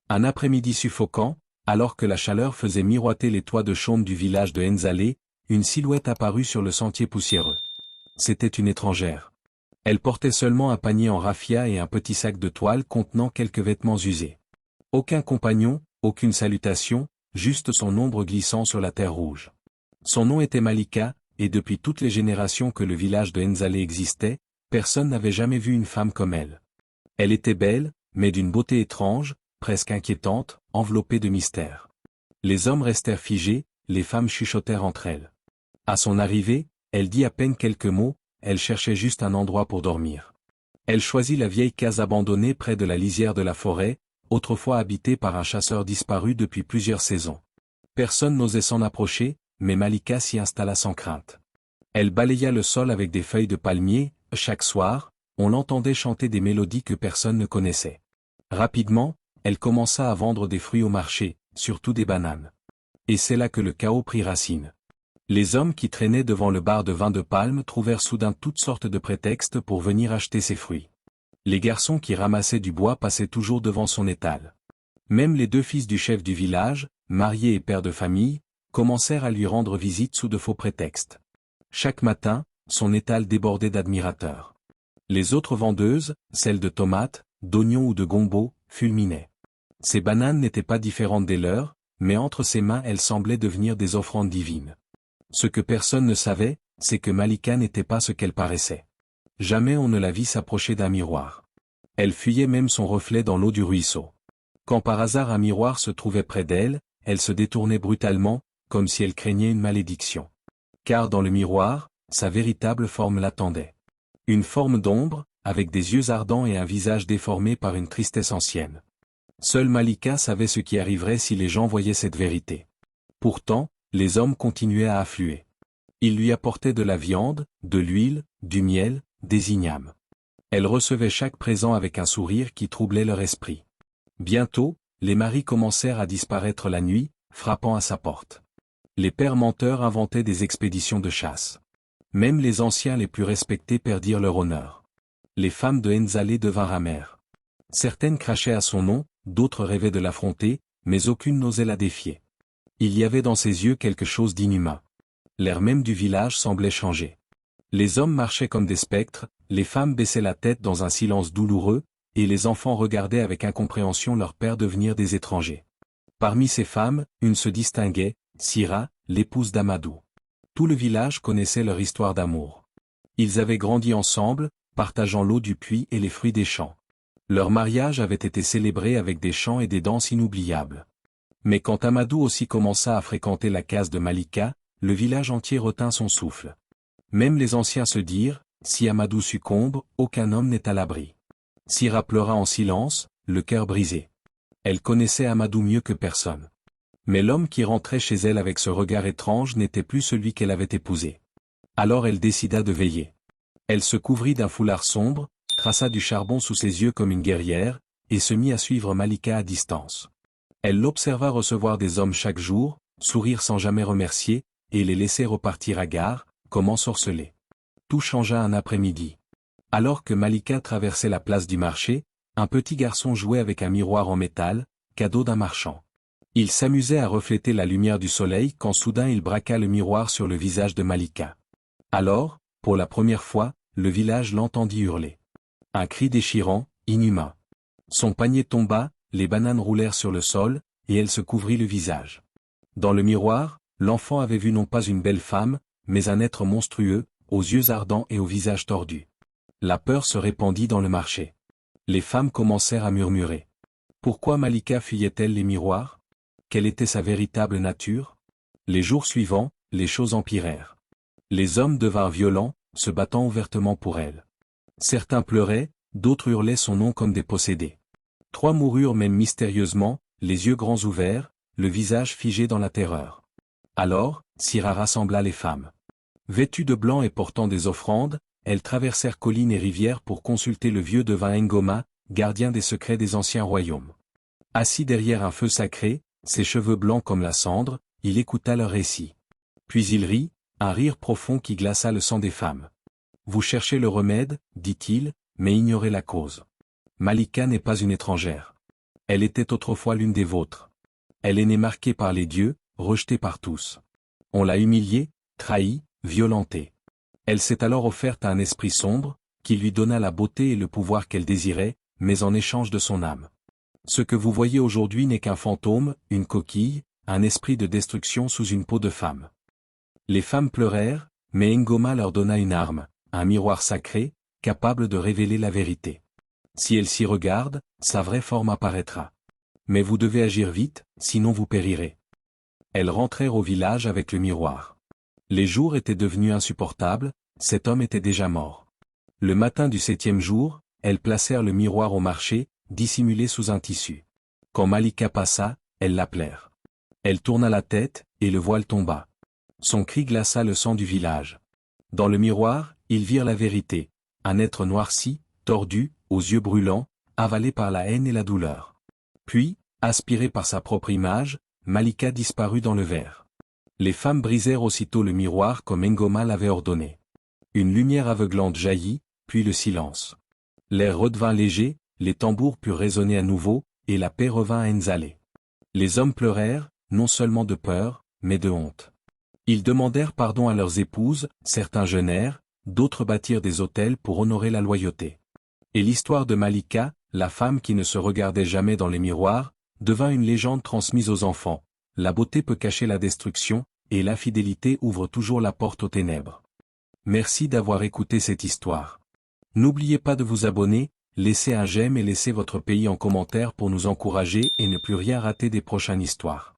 Un après-midi suffocant, alors que la chaleur faisait miroiter les toits de chaume du village de Enzalé, une silhouette apparut sur le sentier poussiéreux. C'était une étrangère. Elle portait seulement un panier en raffia et un petit sac de toile contenant quelques vêtements usés. Aucun compagnon, aucune salutation, juste son ombre glissant sur la terre rouge. Son nom était Malika, et depuis toutes les générations que le village de Enzalé existait, personne n'avait jamais vu une femme comme elle. Elle était belle, mais d'une beauté étrange, presque inquiétante, enveloppée de mystère. Les hommes restèrent figés, les femmes chuchotèrent entre elles. À son arrivée, elle dit à peine quelques mots, elle cherchait juste un endroit pour dormir. Elle choisit la vieille case abandonnée près de la lisière de la forêt, autrefois habitée par un chasseur disparu depuis plusieurs saisons. Personne n'osait s'en approcher, mais Malika s'y installa sans crainte. Elle balaya le sol avec des feuilles de palmier, chaque soir, on l'entendait chanter des mélodies que personne ne connaissait. Rapidement, elle commença à vendre des fruits au marché, surtout des bananes. Et c'est là que le chaos prit racine. Les hommes qui traînaient devant le bar de vin de Palme trouvèrent soudain toutes sortes de prétextes pour venir acheter ses fruits. Les garçons qui ramassaient du bois passaient toujours devant son étal. Même les deux fils du chef du village, mariés et pères de famille, commencèrent à lui rendre visite sous de faux prétextes. Chaque matin, son étal débordait d'admirateurs. Les autres vendeuses, celles de tomates, d'oignons ou de gombo, fulminaient. Ces bananes n'étaient pas différentes des leurs, mais entre ses mains elles semblaient devenir des offrandes divines. Ce que personne ne savait, c'est que Malika n'était pas ce qu'elle paraissait. Jamais on ne la vit s'approcher d'un miroir. Elle fuyait même son reflet dans l'eau du ruisseau. Quand par hasard un miroir se trouvait près d'elle, elle se détournait brutalement, comme si elle craignait une malédiction. Car dans le miroir, sa véritable forme l'attendait. Une forme d'ombre, avec des yeux ardents et un visage déformé par une tristesse ancienne. Seule Malika savait ce qui arriverait si les gens voyaient cette vérité. Pourtant, les hommes continuaient à affluer. Ils lui apportaient de la viande, de l'huile, du miel, des ignames. Elle recevait chaque présent avec un sourire qui troublait leur esprit. Bientôt, les maris commencèrent à disparaître la nuit, frappant à sa porte. Les pères menteurs inventaient des expéditions de chasse. Même les anciens les plus respectés perdirent leur honneur. Les femmes de Enzalé devinrent amères. Certaines crachaient à son nom, d'autres rêvaient de l'affronter, mais aucune n'osait la défier. Il y avait dans ses yeux quelque chose d'inhumain. L'air même du village semblait changer. Les hommes marchaient comme des spectres, les femmes baissaient la tête dans un silence douloureux, et les enfants regardaient avec incompréhension leur père devenir des étrangers. Parmi ces femmes, une se distinguait, Sira, l'épouse d'Amadou. Tout le village connaissait leur histoire d'amour. Ils avaient grandi ensemble, partageant l'eau du puits et les fruits des champs. Leur mariage avait été célébré avec des chants et des danses inoubliables. Mais quand Amadou aussi commença à fréquenter la case de Malika, le village entier retint son souffle. Même les anciens se dirent, si Amadou succombe, aucun homme n'est à l'abri. Sira pleura en silence, le cœur brisé. Elle connaissait Amadou mieux que personne. Mais l'homme qui rentrait chez elle avec ce regard étrange n'était plus celui qu'elle avait épousé. Alors elle décida de veiller. Elle se couvrit d'un foulard sombre, traça du charbon sous ses yeux comme une guerrière, et se mit à suivre Malika à distance. Elle l'observa recevoir des hommes chaque jour, sourire sans jamais remercier, et les laisser repartir à gare, comme ensorcelés. Tout changea un après-midi. Alors que Malika traversait la place du marché, un petit garçon jouait avec un miroir en métal, cadeau d'un marchand. Il s'amusait à refléter la lumière du soleil quand soudain il braqua le miroir sur le visage de Malika. Alors, pour la première fois, le village l'entendit hurler. Un cri déchirant, inhumain. Son panier tomba, les bananes roulèrent sur le sol, et elle se couvrit le visage. Dans le miroir, l'enfant avait vu non pas une belle femme, mais un être monstrueux, aux yeux ardents et au visage tordu. La peur se répandit dans le marché. Les femmes commencèrent à murmurer. Pourquoi Malika fuyait-elle les miroirs? Quelle était sa véritable nature? Les jours suivants, les choses empirèrent. Les hommes devinrent violents, se battant ouvertement pour elle. Certains pleuraient, d'autres hurlaient son nom comme des possédés. 3 moururent même mystérieusement, les yeux grands ouverts, le visage figé dans la terreur. Alors, Sira rassembla les femmes. Vêtues de blanc et portant des offrandes, elles traversèrent collines et rivières pour consulter le vieux devin Ngoma, gardien des secrets des anciens royaumes. Assis derrière un feu sacré, ses cheveux blancs comme la cendre, il écouta leur récit. Puis il rit, un rire profond qui glaça le sang des femmes. Vous cherchez le remède, dit-il, mais ignorez la cause. Malika n'est pas une étrangère. Elle était autrefois l'une des vôtres. Elle est née marquée par les dieux, rejetée par tous. On l'a humiliée, trahie, violentée. Elle s'est alors offerte à un esprit sombre, qui lui donna la beauté et le pouvoir qu'elle désirait, mais en échange de son âme. Ce que vous voyez aujourd'hui n'est qu'un fantôme, une coquille, un esprit de destruction sous une peau de femme. Les femmes pleurèrent, mais Ngoma leur donna une arme, un miroir sacré, capable de révéler la vérité. Si elle s'y regarde, sa vraie forme apparaîtra. Mais vous devez agir vite, sinon vous périrez. Elles rentrèrent au village avec le miroir. Les jours étaient devenus insupportables, cet homme était déjà mort. Le matin du 7e jour, elles placèrent le miroir au marché, dissimulé sous un tissu. Quand Malika passa, elles l'appelèrent. Elle tourna la tête, et le voile tomba. Son cri glaça le sang du village. Dans le miroir, ils virent la vérité, un être noirci, tordu, aux yeux brûlants, avalé par la haine et la douleur. Puis, aspiré par sa propre image, Malika disparut dans le verre. Les femmes brisèrent aussitôt le miroir comme Ngoma l'avait ordonné. Une lumière aveuglante jaillit, puis le silence. L'air redevint léger, les tambours purent résonner à nouveau, et la paix revint à Nzalé. Les hommes pleurèrent, non seulement de peur, mais de honte. Ils demandèrent pardon à leurs épouses, certains jeûnèrent, d'autres bâtirent des autels pour honorer la loyauté. Et l'histoire de Malika, la femme qui ne se regardait jamais dans les miroirs, devint une légende transmise aux enfants. La beauté peut cacher la destruction, et l'infidélité ouvre toujours la porte aux ténèbres. Merci d'avoir écouté cette histoire. N'oubliez pas de vous abonner, laissez un j'aime et laissez votre pays en commentaire pour nous encourager et ne plus rien rater des prochaines histoires.